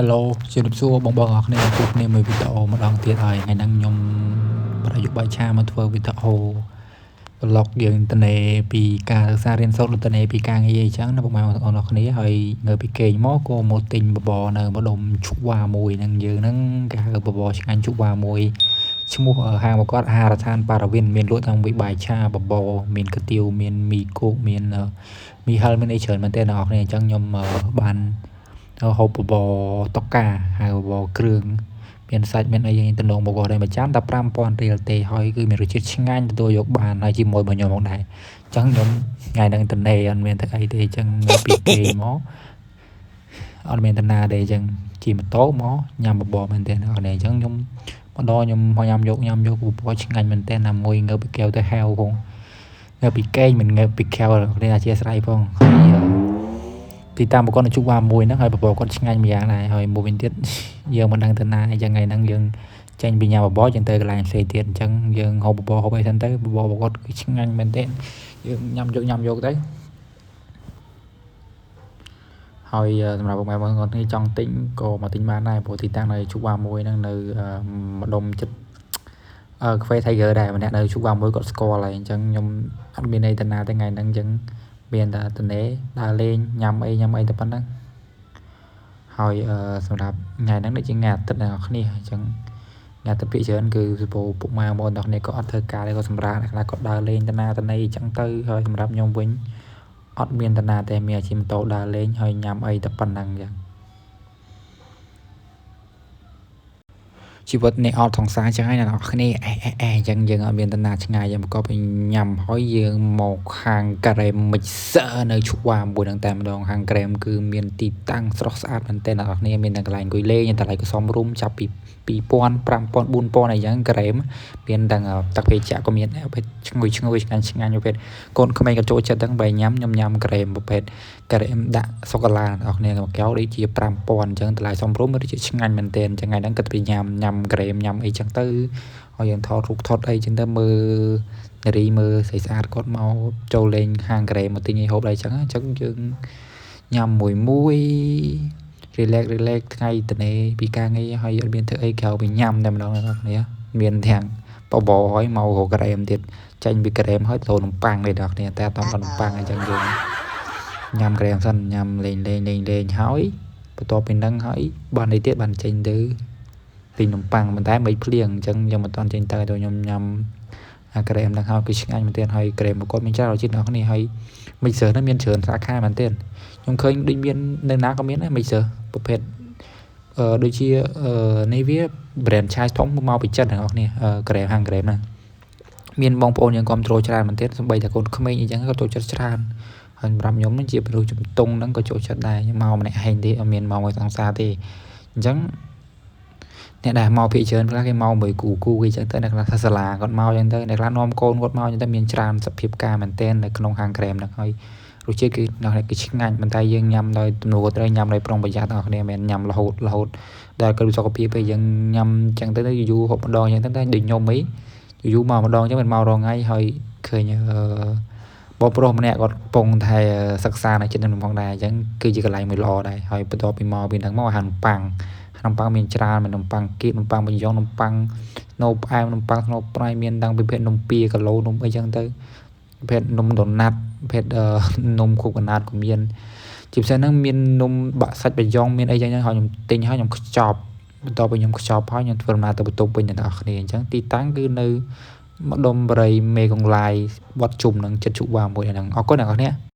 Hello ជំរាបសួរបងៗអរគ្នាជួបគ្នាមួយវីដេអូម្ដងទៀតហើយថ្ងៃហ្នឹងខ្ញុំប្រយុទ្ធបាយឆាមកធ្វើវីដេអូ vlog យើងទៅនេពីការសិក្សារៀនសូត្រទៅនេពីការងារអញ្ចឹងណាបងប្អូនអរគ្នាហើយនៅពីគេងមកក៏មកទិញបបរនៅម្ដុំឈូវ៉ាមួយហ្នឹងយើងហ្នឹងគេហៅបបរឆ្ងាញ់ឈូវ៉ាមួយឈ្មោះហាងមកគាត់អាហារដ្ឋានប៉ារ៉ាវិនមានលក់ទាំងបាយឆាបបរមានកាទៀវមានមីគោកមានមីហិលមានអីច្រើនមែនទេអ្នកនរគ្នាអញ្ចឹងខ្ញុំបានហូបបបរតុកាហៅបបរគ្រឿងមានសាច់មានអីយ៉ាងទំនងបបរដែរមួយចានតែ 5,000 រៀលទេហើយគឺមានរសជាតិឆ្ងាញ់ទទួលយកបានហើយជាមួយរបស់ខ្ញុំផងដែរអញ្ចឹងខ្ញុំថ្ងៃហ្នឹងទៅនេអត់មានទឹកអីទេអញ្ចឹងនៅពីគេមកអត់មានតាណាទេអញ្ចឹងជិះម៉ូតូមកញ៉ាំបបរមែនទេអ្នកនរអញ្ចឹងខ្ញុំម្ដងខ្ញុំញ៉ាំយកបបរឆ្ងាញ់មែនទេណាមួយងើបពីកែវទៅហែវផងងើបពីកេងមិនងើបពីកែវគ្នាអធិស្ឋានផងទីតាមប្រព័ន្ធជុំវ៉ាមួយហ្នឹងហើយបបរគាត់ឆ្ងាញ់ម្យ៉ាងដែរហើយមួយវិញទៀតយើងមិនដឹងទៅណាអញ្ចឹងថ្ងៃហ្នឹងយើងចេញពីញ៉ាំបបរចឹងទៅកន្លែងផ្សេងទៀតអញ្ចឹងយើងហូបបបរហូបអីសិនទៅបបរគាត់គឺឆ្ងាញ់មែនទេយើងញ៉ាំយកទៅហើយសម្រាប់បងប្អូនគាត់នេះចង់ទិញក៏មកទិញបានដែរព្រោះទីតាំងនៅជុំវ៉ាមួយហ្នឹងនៅម្ដុំចិត្តខ្វេ Tiger ដែរម្នាក់នៅជុំវ៉ាមួយគាត់ស្គាល់ហើយអញ្ចឹងខ្ញុំអត់មានអីទៅណាតែថ្ងៃហ្នឹងអញ្ចឹងមានតែទៅនេដើរលេងញ៉ាំអីតែប៉ុណ្្នឹងហើយសម្រាប់ថ្ងៃហ្នឹងដូចជាថ្ងៃអាទិត្យអ្នកនរគ្នាអញ្ចឹងថ្ងៃអាទិត្យភាគច្រើនគឺសពោពុកម៉ែបងប្អូនអ្នកនរគ្នាក៏អត់ធ្វើការទេក៏សម្រាប់អ្នកខ្លះក៏ដើរលេងទៅណាទៅណីអញ្ចឹងទៅហើយសម្រាប់ខ្ញុំវិញអត់មានតាណាទេមានជិះម៉ូតូដើរលេងហើយញ៉ាំអីតែប៉ុណ្្នឹងអញ្ចឹងជីវិតនេះអត់សង្សារចឹងហើយអ្នកនរគ្នាអញ្ចឹងយើងអត់មានតាណាឆ្ងាយយើងប្រកបពីញ៉ាំហើយយើងមកខាងការ៉េមមិចសើនៅឈូវ៉ាមួយហ្នឹងតែម្ដងខាងការ៉េមគឺមានទីតាំងស្រស់ស្អាតមែនទែនអ្នកនរគ្នាមានទាំងកន្លែងអង្គុយលេងទាំងកន្លែងសំរុំចាប់ពី 2,000 5,000 4,000 អីចឹងការ៉េមមានទាំងទឹកភេសជ្ជៈក៏មានប្រភេទឈ្ងុយឆ្ងាញ់ប្រភេទកូនក្មេងក៏ចូលចិត្តហ្នឹងបើញ៉ាំខ្ញុំញ៉ាំការ៉េមប្រភេទការ៉េមដាក់សូកូឡាអ្នកនរគ្នាមួយកែវដូចជា 5,000 អញ្ចឹងតម្លៃសំរុំដូចជាឆ្ងាញ់មែនទែនអញ្ចឹងថ្ងៃហ្នឹងគិតពីញ៉ាំការ៉េមញ៉ាំអីចឹងទៅហើយយើងថតរូបថតអីចឹងទៅមើលនារីមើលស្រីស្អាតគាត់មកចូលលេងហាងការ៉េមមកទិញអីហូបអីចឹងយើងញ៉ាំមួយrelax ថ្ងៃតនេពីការងារហើយអត់មានធ្វើអីក្រៅពីញ៉ាំតែម្ដងអ្នកនរគ្នាមានទាំងបបរហើយមករកការ៉េមទៀតចេញពីការ៉េមហើយទៅនំប៉័ងទេអ្នកនរគ្នាតែអត់ដល់នំប៉័ងអញ្ចឹងយើងញ៉ាំការ៉េមសិនញ៉ាំលេងហើយបន្ទាប់ពីហ្នឹងហើយបានអីទៀតបានចេញទៅទិញនំប៉័ងប៉ុន្តែមិនភ្លៀងអញ្ចឹងយើងមិនតាន់ចេញទៅខ្ញុំញ៉ាំអាការ៉េមហ្នឹងហើយគឺឆ្ងាញ់មែនទែនហើយការ៉េមគាត់មានច្រើនរសជាតិអ្នកគ្នាហើយមិចសើហ្នឹងមានច្រើនសាខាមែនទែនខ្ញុំឃើញដូចមាននៅណាក៏មានដែរមិចសើប្រភេទដូចជានេះវា brand ឆាយធំមកពីចិនអ្នកគ្នាការ៉េមហាងការ៉េមហ្នឹងមានបងប្អូនយើងគ្រប់គ្រងច្រើនមែនទែនសូម្បីតែកូនក្មេងអីចឹងក៏ចូលចិត្តច្រើនហើយសម្រាប់ខ្ញុំហ្នឹងជាមនុស្សជំទង់ហ្នឹងក៏ចូលចិត្តដែរមកម្នាក់ឯងទេអត់មានមកមួយសង្សារទេអញ្ចឹងអ្នកដែលមកភាគច្រើនខ្លះគេមកមួយគូគេចឹងទៅអ្នកខ្លះសាលាគាត់មកចឹងទៅអ្នកខ្លះនាំកូនគាត់មកចឹងទៅមានច្រើនសភាពការមែនទែននៅក្នុងហាងក្រែមហ្នឹងហើយរសជាតិគឺឆ្ងាញ់ប៉ុន្តែយើងញ៉ាំដោយទំនួលត្រូវញ៉ាំដោយប្រុងប្រយ័ត្នអ្នកគ្នាមិនញ៉ាំរហូតដល់គឺសុខភាពពេលយើងញ៉ាំចឹងទៅយូរហូបម្ដងចឹងទៅដូចខ្ញុំអីយូរមកម្ដងចឹងមិនមករងថ្ងៃហើយឃើញបងប្រុសម្នាក់គាត់កំពុងតែសិក្សានៅចិត្តនឹងផងដែរអញ្ចឹងគឺជាកន្លែងមួយល្អដែរហើយបន្ទាប់ពីមកពីហ្នឹងមកអាហារនំប៉័ងមានច្រើនមាននំប៉័ងគៀបនំប៉័ងបញ្យ៉ងនំប៉័ងស្នូលផ្អែមនំប៉័ងស្នូលប្រៃមានទាំងប្រភេទនំពីគីឡូនំអីចឹងទៅប្រភេទនំដូណាត់ប្រភេទនំខូកណាតក៏មានជាពិសេសហ្នឹងមាននំបាក់សាច់បញ្យ៉ងមានអីចឹងហើយខ្ញុំទិញហើយខ្ញុំខ្ចប់បន្ទាប់ពីខ្ញុំខ្ចប់ហើយខ្ញុំធ្វើដំណើរទៅបន្ទប់វិញអ្នកនរគ្នាអញ្ចឹងទីតាំងគឺនៅម្ដុំបរិយមេកុងឡាយវត្តជុំនឹងចិត្តជុវ៉ាមួយហ្នឹងអរគុណអ្នកនរគ្នា